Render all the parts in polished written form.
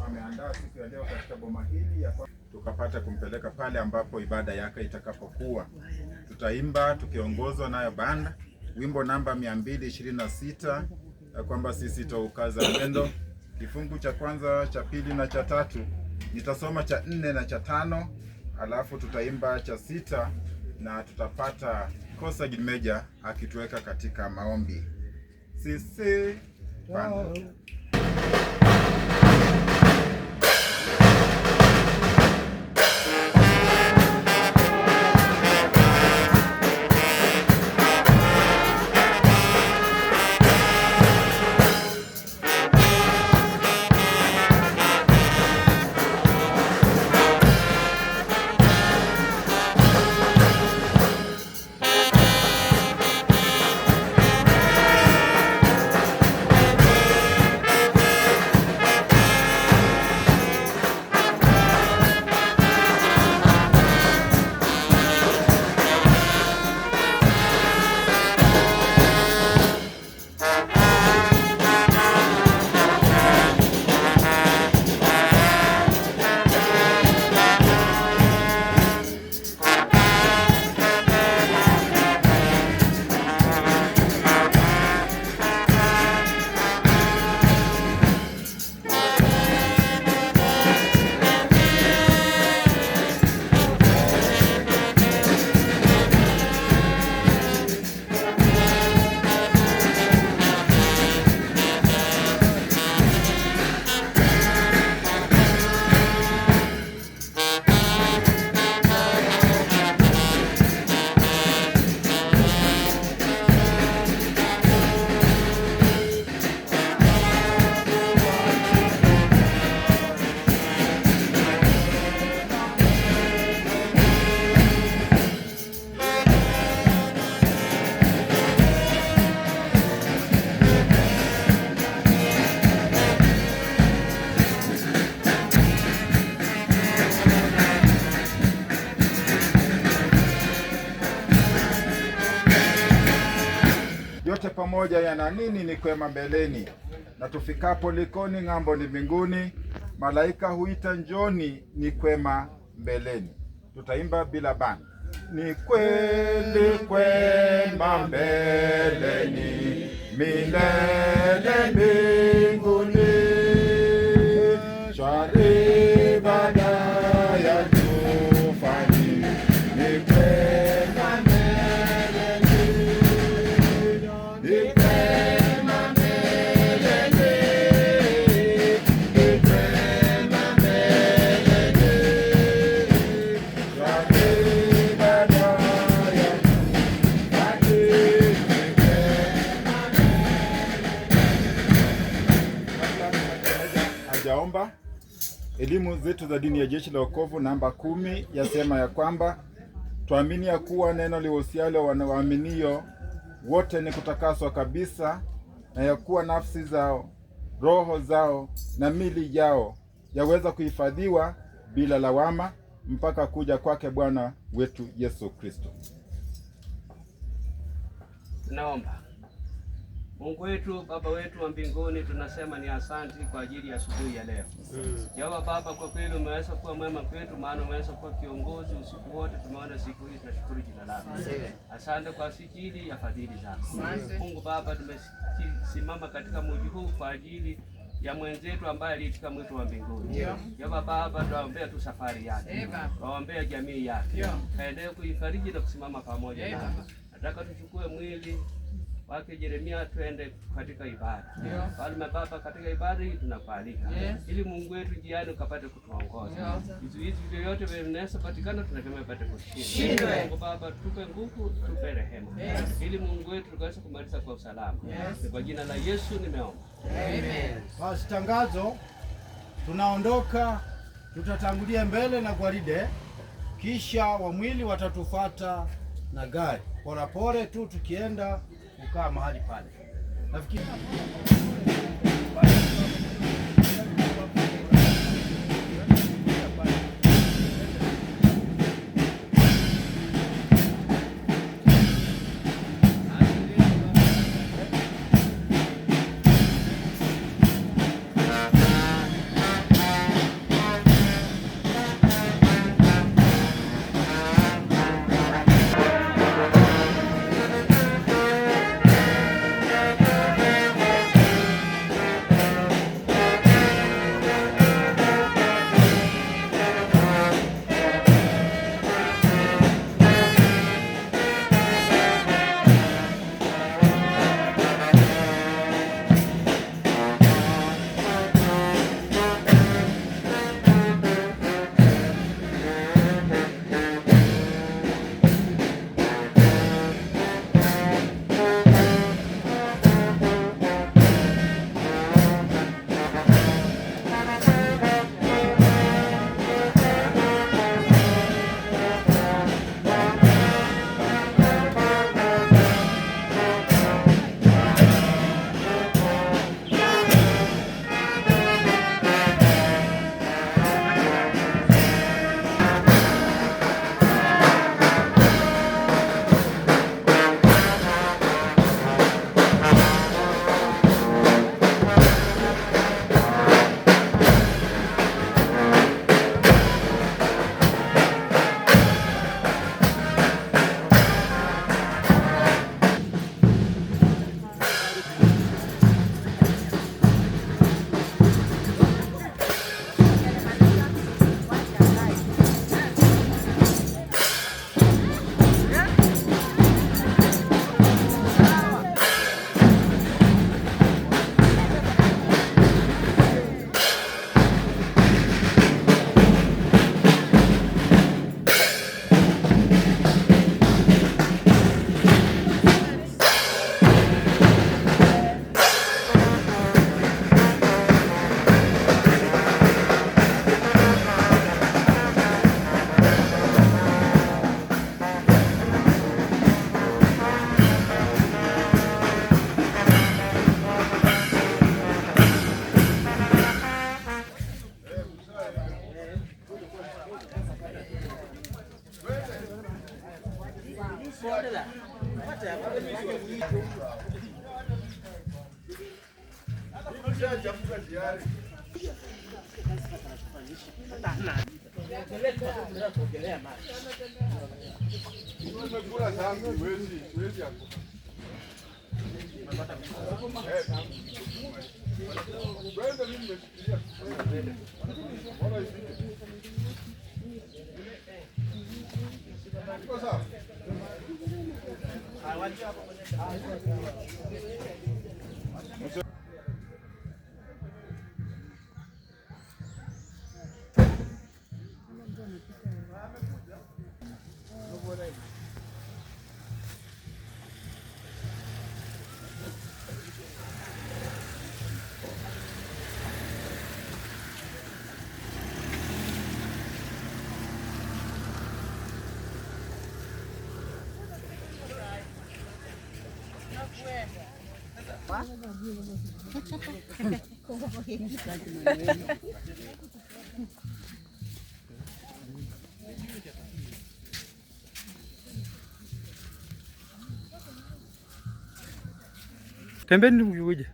ameandaa siku ya leo katika boma hili ya tukapata kumpeleka pale ambapo ibada yake itakapokuwa. Tutaimba tukiongozwa nayo banda wimbo namba 226 ya kwamba sisi tuukaza pendo. Kifungu cha kwanza, cha pili na cha tatu. Nitasoma cha 4 na cha 5, alafu tutaimba cha 6 na tutapata Kosa Gimeja akituweka katika maombi. Sisi banda. Yote pamoja yana nini? Ni kwema mbeleni, na tufikapo likoni ng'ambo ni mbinguni, malaika huita njoni, ni kwema mbeleni. Tutaimba bila bani. Ni kweli kwema mbeleni, milele mbinguni, shwari baada ya tufani, ni kwema mbeleni, ni kwema mbeleni, ni kwema mbeleni, shwari baada ya tufani, ni kwema. Hajaomba. Elimu zetu za dini ya Jeshi la Wokovu namba 10 yasema ya kwamba tuamini ya kuwa neno lihusialo waaminio wote ni kutakaswa kabisa, na ya kuwa nafsi zao, roho zao na mili yao yaweza kuhifadhiwa bila lawama mpaka kuja kwake Bwana wetu Yesu Kristo. Naomba. Mungu wetu, Baba wetu wa mbinguni, tunasema ni asante kwa ajili ya asubuhi ya leo. Yehova Baba, kwa kweli umeweza kuwa mwema kwetu, maana umeweza kuwa kiongozi usiku wote. Tumeona siku hii, tunashukuru jina lako. Asante kwa ajili ya fadhili zako. Mungu Baba, tumesimama katika mji huu kwa ajili ya mwenzetu ambaye aliitika mwito wa mbinguni. Yehova Baba, tunaombea tu safari yake. Tunaombea jamii yake. Kaendelee kuifariji na kusimama pamoja naye. Nataka tuchukue mwili wake Yeremia twende katika ibada. Falme Baba, katika ibada hii tunakualika ili Mungu wetu njiani ukapate kutuongoza. Vizuizi vyote vinaweza patikana, tunakemea pate kushinda. Mungu Baba, tupe nguvu, tupe rehema ili Mungu wetu tukaweze kumaliza kwa usalama. Kwa jina la Yesu nimeomba. Amen. Basi tangazo, tunaondoka, tutatangulia mbele na gwaride, kisha wa mwili watatufuata na gari. Pole tu tukienda kukaa mahali pale. Nafikiri Tembeni mkikuja.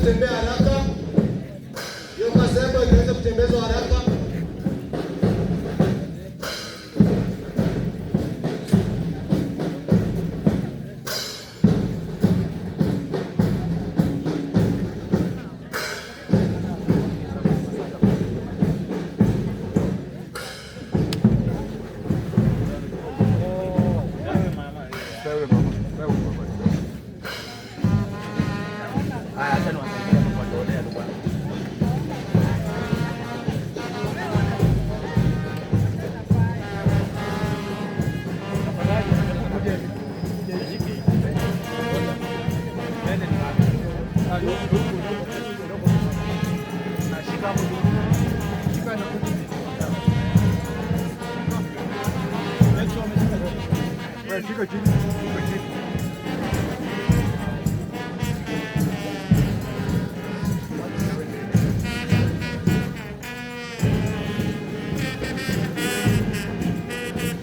kutembea haraka, hiyo kasema inaweza kutembezwa haraka.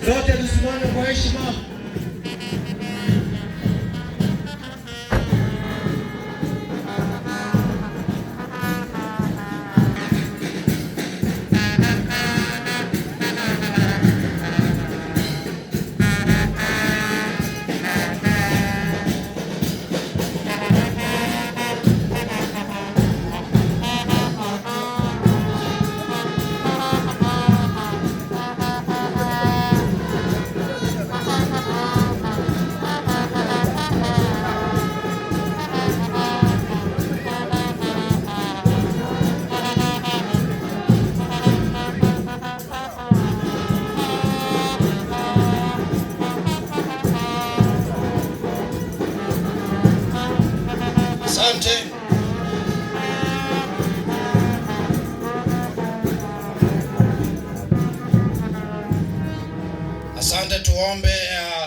Zote tusimame kwa heshima. Asante. Asante, tuombe.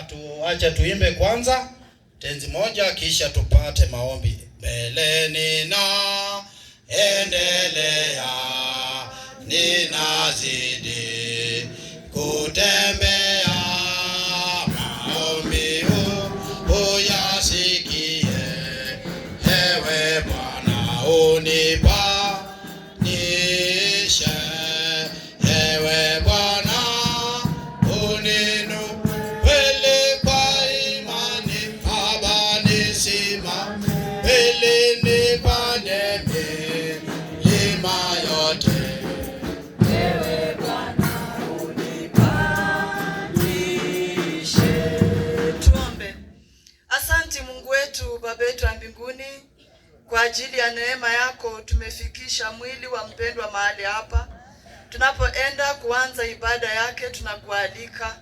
Tuache tuimbe kwanza tenzi moja, kisha tupate maombi. Mbeleni na endelea, ninazidi kutembea, maombi uyasikie, ewe Bwana unipanishe, ewe Bwana uninu kweli kwa imani, Baba nisimame kweli nipande milima yote. Asante Mungu wetu, Baba yetu wa mbinguni, kwa ajili ya neema yako tumefikisha mwili wa mpendwa mahali hapa. Tunapoenda kuanza ibada yake, tunakualika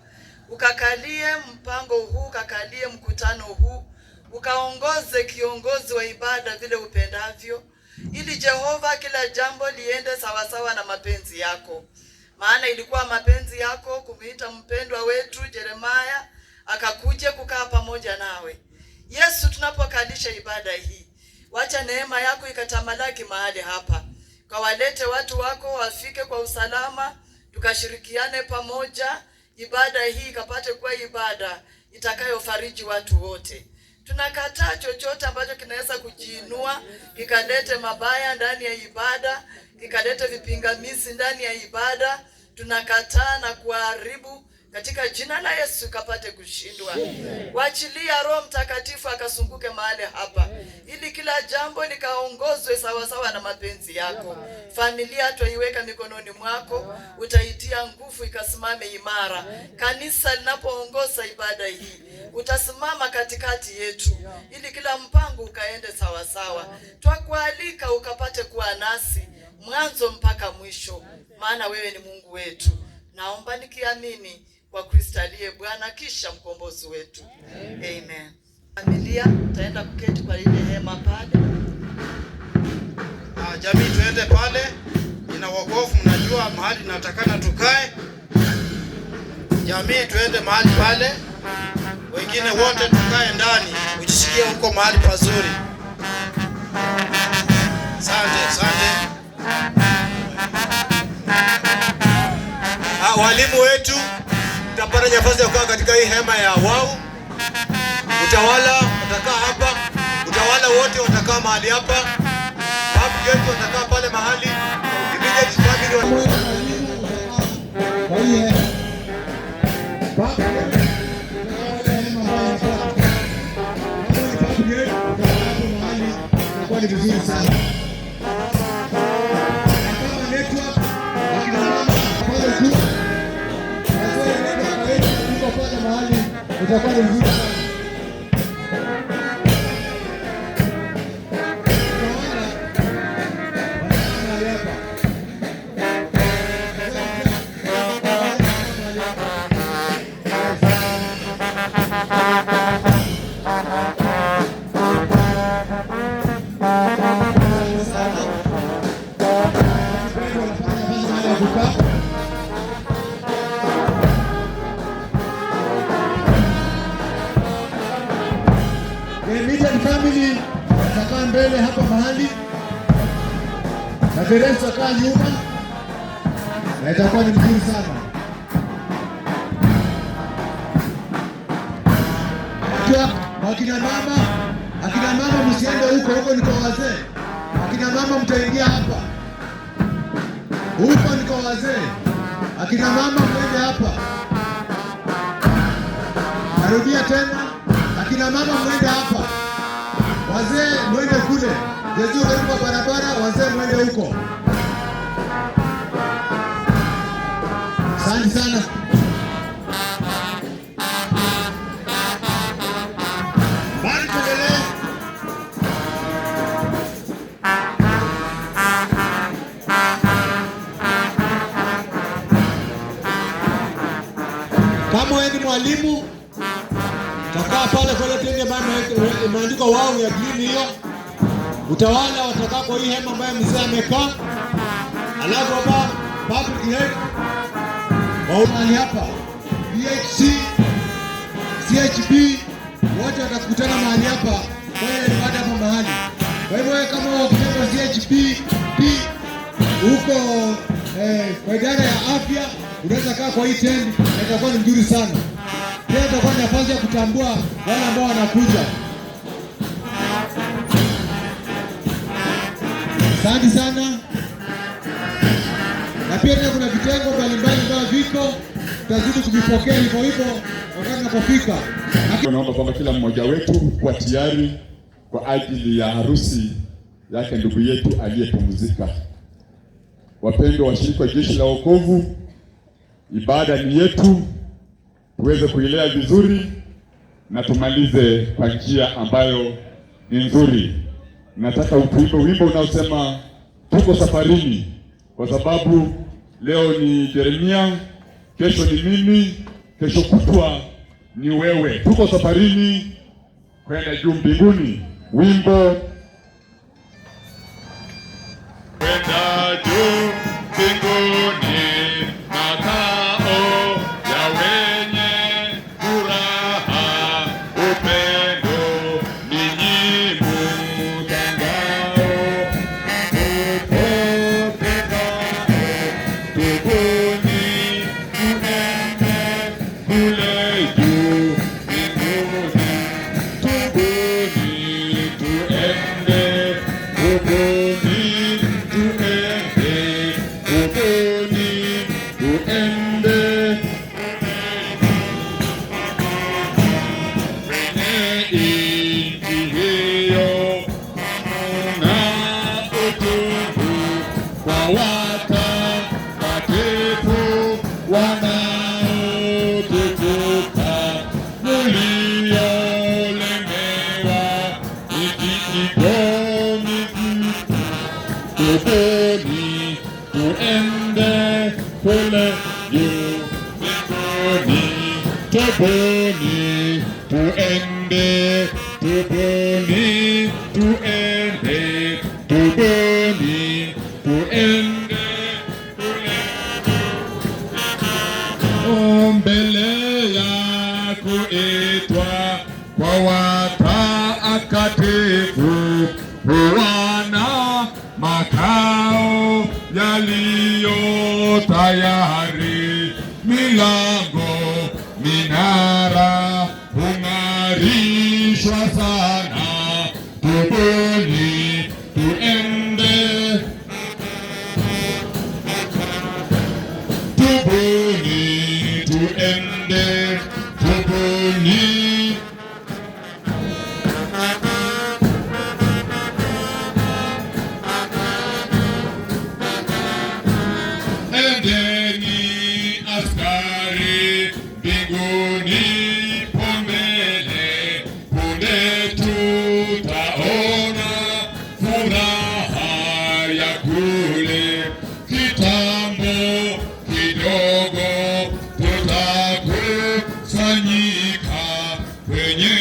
ukakalie mpango huu, ukakalie mkutano huu, ukaongoze kiongozi wa ibada vile upendavyo, ili Jehova kila jambo liende sawasawa na mapenzi yako. Maana ilikuwa mapenzi yako kumuita mpendwa wetu Jeremiah akakuje kukaa pamoja nawe. Yesu, tunapokalisha ibada hii, wacha neema yako ikatamalaki mahali hapa. Kwa walete watu wako wafike kwa usalama, tukashirikiane pamoja, ibada hii ikapate kuwa ibada itakayofariji watu wote. Tunakataa chochote ambacho kinaweza kujiinua kikalete mabaya ndani ya ibada, kikalete vipingamizi ndani ya ibada. Tunakataa na kuharibu katika jina la Yesu, kapate kushindwa. Waachilia Roho Mtakatifu akasunguke mahali hapa, ili kila jambo likaongozwe sawa sawa na mapenzi yako. Familia tuiweka mikononi mwako, utaitia nguvu ikasimame imara. Kanisa linapoongoza ibada hii, utasimama katikati yetu, ili kila mpango ukaende sawa sawa. Twakualika ukapate kuwa nasi mwanzo mpaka mwisho, maana wewe ni Mungu wetu. Naomba nikiamini kwa Kristo aliye Bwana kisha mkombozi wetu. Amen. Familia taenda kuketi kwa ile hema pale. Jamii tuende pale. Ina wokovu, mnajua mahali natakana tukae. Jamii tuende mahali pale. Wengine wote tukae ndani. Ujisikie huko mahali pazuri. Asante. Walimu wetu tutapata nafasi ya kukaa katika hii hema ya wao. Utawala watakaa hapa. Utawala wote watakaa mahali hapa. Babu yetu watakaa pale mahali. Immediate family utakuwa ni mzuri sana. Family watakaa mbele hapa mahali na Teresa kaa nyuma, na itakuwa ni mzuri sana. Akina mama msiende huko ni kwa wazee. Akina mama mtaingia hapa. Huko ni kwa wazee. Akina mama mwende hapa. Narudia tena. Akina mama mwende hapa. Wazee mwende kule. Yesu kwa barabara, wazee mwende huko. Asante sana. Bali tuendelee. Kama wewe ni mwalimu, utakaa pale kwa tende ambayo imeandikwa wao ya green hiyo. Utawala watakaa kwa hii hema ambayo mzee amekaa. Alafu hapa public health mahali hapa, BHC, CHB wote watakutana mahali hapa. Kwa hiyo baada hapa mahali. Kwa hivyo kama wakitaka CHB huko kwa idara ya afya, unaweza kaa kwa hii tent, itakuwa ni nzuri sana. Pia itakuwa ni nafasi ya kutambua wale ambao wanakuja. Asante sana. Na pia kuna vitengo mbalimbali ambavyo viko, tutazidi kuvipokea hivyo wakati unapofika. Naomba kwamba kila mmoja wetu kwa tayari kwa ajili ya harusi yake ndugu yetu aliyepumzika. Wapendwa washiriki wa Jeshi la Wokovu, ibada ni yetu, tuweze kuilea vizuri na tumalize kwa njia ambayo ni nzuri. Nataka utuimbe wimbo unaosema tuko safarini, kwa sababu leo ni Jeremia, kesho ni mimi, kesho kutwa ni wewe. Tuko safarini kwenda juu mbinguni. Wimbo kwenda juu mbinguni, makao ya wenye furaha, upendo ninyi mutangao, tubuni tuende kule juu mbinguni, tubuni tuende, tubuni tuende, tubuni tuende kwenye nchi hiyo na utubu kwa watakatifu wanaotukuka, muliolemewa mizigo mizito, tubuni tuende kule juu mbinguni, tubuni tuende, tubuni tuende, tubuni tuende kule mbele ya kuitwa kwa watakatifu, wana makao yaliyo tayari, milango minara hung'arishwa sana, tubuni tuende, tubuni tuende, tubuni endeni askari mbinguni, pombele punde tutaona furaha ya kule, kitambo kidogo tutakusanyika kwenye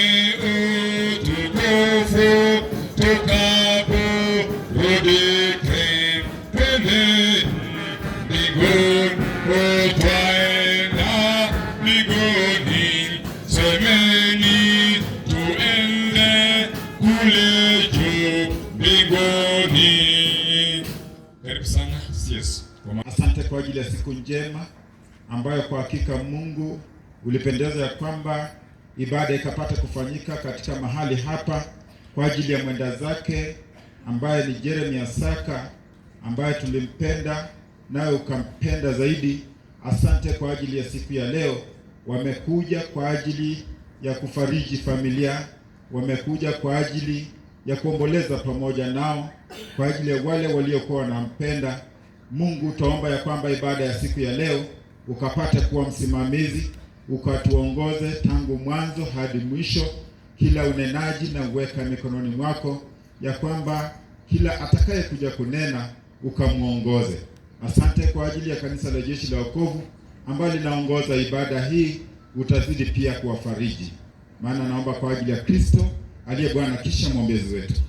utukufu, tukaporudi twendeni mbinguni, twaenda mbinguni, semeni tuende kule juu mbinguni. Karibu sana. Yes. Asante kwa ajili ya siku njema ambayo kwa hakika Mungu ulipendeza ya kwamba ibada ikapata kufanyika katika mahali hapa kwa ajili ya mwenda zake ambaye ni Jeremia Saka, ambaye tulimpenda nawe ukampenda zaidi. Asante kwa ajili ya siku ya leo. Wamekuja kwa ajili ya kufariji familia, wamekuja kwa ajili ya kuomboleza pamoja nao, kwa ajili ya wale waliokuwa wanampenda. Mungu, utaomba ya kwamba ibada ya siku ya leo ukapata kuwa msimamizi, ukatuongoze tangu mwanzo hadi mwisho. Kila unenaji na uweka mikononi mwako, ya kwamba kila atakaye kuja kunena ukamuongoze. Asante kwa ajili ya kanisa la Jeshi la Wokovu ambalo linaongoza ibada hii, utazidi pia kuwafariji. Maana naomba kwa ajili ya Kristo aliye Bwana kisha mwombezi wetu.